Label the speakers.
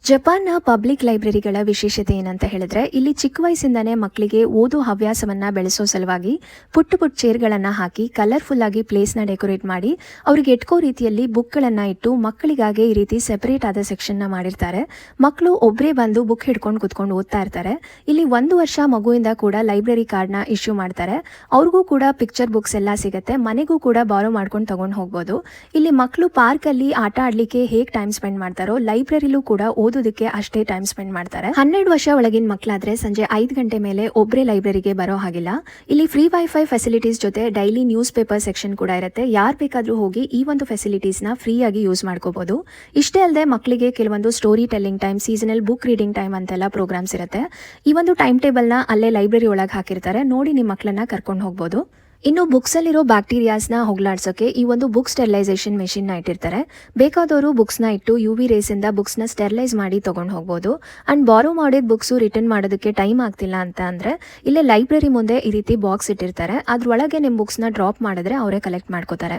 Speaker 1: ಜಪಾನ್ನ ಪಬ್ಲಿಕ್ ಲೈಬ್ರರಿಗಳ ವಿಶೇಷತೆ ಏನಂತ ಹೇಳಿದ್ರೆ ಇಲ್ಲಿ ಚಿಕ್ಕ ವಯಸ್ಸಿಂದಾನೇ ಮಕ್ಕಳಿಗೆ ಓದೋ ಹವ್ಯಾಸವನ್ನ ಬೆಳೆಸೋ ಸಲುವಾಗಿ ಪುಟ್ಟ ಚೇರ್ಗಳನ್ನು ಹಾಕಿ ಕಲರ್ಫುಲ್ ಆಗಿ ಪ್ಲೇಸ್ನ ಡೆಕೋರೇಟ್ ಮಾಡಿ ಅವ್ರಿಗೆ ಎಟ್ಕೋ ರೀತಿಯಲ್ಲಿ ಬುಕ್ಗಳನ್ನು ಇಟ್ಟು ಮಕ್ಕಳಿಗಾಗಿ ಈ ರೀತಿ ಸೆಪರೇಟ್ ಆದ ಸೆಕ್ಷನ್ನ ಮಾಡಿರ್ತಾರೆ. ಮಕ್ಕಳು ಒಬ್ಬರೇ ಬಂದು ಬುಕ್ ಹಿಡ್ಕೊಂಡು ಕುತ್ಕೊಂಡು ಓದ್ತಾ ಇರ್ತಾರೆ. ಇಲ್ಲಿ 1 ವರ್ಷ ಮಗುವಿಂದ ಕೂಡ ಲೈಬ್ರರಿ ಕಾರ್ಡ್ನ ಇಶ್ಯೂ ಮಾಡ್ತಾರೆ. ಅವ್ರಿಗೂ ಕೂಡ ಪಿಕ್ಚರ್ ಬುಕ್ಸ್ ಎಲ್ಲ ಸಿಗುತ್ತೆ. ಮನೆಗೂ ಕೂಡ ಬಾರೋ ಮಾಡ್ಕೊಂಡು ತಗೊಂಡು ಹೋಗ್ಬೋದು. ಇಲ್ಲಿ ಮಕ್ಕಳು ಪಾರ್ಕಲ್ಲಿ ಆಟ ಆಡ್ಲಿಕ್ಕೆ ಹೇಗೆ ಟೈಮ್ ಸ್ಪೆಂಡ್ ಮಾಡ್ತಾರೋ ಲೈಬ್ರರಿಲೂ ಕೂಡ ಓದೋದಕ್ಕೆ ಅಷ್ಟೇ ಟೈಮ್ ಸ್ಪೆಂಡ್ ಮಾಡ್ತಾರೆ. 12 ವರ್ಷ ಒಳಗಿನ ಮಕ್ಕಳಾದ್ರೆ ಸಂಜೆ 5 ಗಂಟೆ ಮೇಲೆ ಒಬ್ಬರೇ ಲೈಬ್ರರಿಗೆ ಬರೋ ಹಾಗಿಲ್ಲ. ಇಲ್ಲಿ ಫ್ರೀ ವೈಫೈ ಫೆಸಿಲಿಟೀಸ್ ಜೊತೆ ಡೈಲಿ ನ್ಯೂಸ್ ಪೇಪರ್ ಸೆಕ್ಷನ್ ಕೂಡ ಇರುತ್ತೆ. ಯಾರು ಬೇಕಾದ್ರೂ ಹೋಗಿ ಈ ಒಂದು ಫೆಸಿಲಿಟೀಸ್ನ ಫ್ರೀ ಆಗಿ ಯೂಸ್ ಮಾಡ್ಕೋಬಹುದು. ಇಷ್ಟೇ ಅಲ್ಲದೆ ಮಕ್ಕಳಿಗೆ ಕೆಲವೊಂದು story telling time, seasonal book reading time ಅಂತೆಲ್ಲ ಪ್ರೋಗ್ರಾಮ್ಸ್ ಇರುತ್ತೆ. ಈ ಒಂದು ಟೈಮ್ ಟೇಬಲ್ನ ಅಲ್ಲೇ ಲೈಬ್ರರಿ ಒಳಗೆ ಹಾಕಿರ್ತಾರೆ. ನೋಡಿ ನಿಮ್ಮ ಮಕ್ಕಳನ್ನ ಕರ್ಕೊಂಡು ಹೋಗ್ಬೋದು. ಇನ್ನು ಬುಕ್ಸಲ್ಲಿರೋ ಬ್ಯಾಕ್ಟೀರಿಯಾಸ್ನ ಹೋಗ್ಲಾಡ್ಸೋಕೆ ಈ ಒಂದು ಬುಕ್ ಸ್ಟೆರಿಲೈಸೇಷನ್ ಮೆಷಿನ್ನ ಇಟ್ಟಿರ್ತಾರೆ. ಬೇಕಾದವರು ಬುಕ್ಸ್ನ ಇಟ್ಟು UV ರೇಸಿಂದ ಬುಕ್ಸ್ನ ಸ್ಟೆರಿಲೈಸ್ ಮಾಡಿ ತೊಗೊಂಡು ಹೋಗ್ಬೋದು. ಆ್ಯಂಡ್ ಬಾರೋ ಮಾಡಿದ ಬುಕ್ಸು ರಿಟರ್ನ್ ಮಾಡೋದಕ್ಕೆ ಟೈಮ್ ಆಗ್ತಿಲ್ಲ ಅಂತ ಅಂದರೆ ಇಲ್ಲೇ ಲೈಬ್ರರಿ ಮುಂದೆ ಈ ರೀತಿ ಬಾಕ್ಸ್ ಇಟ್ಟಿರ್ತಾರೆ. ಅದ್ರೊಳಗೆ ನಿಮ್ಮ ಬುಕ್ಸ್ನ ಡ್ರಾಪ್ ಮಾಡಿದ್ರೆ ಅವರೇ ಕಲೆಕ್ಟ್ ಮಾಡ್ಕೋತಾರೆ.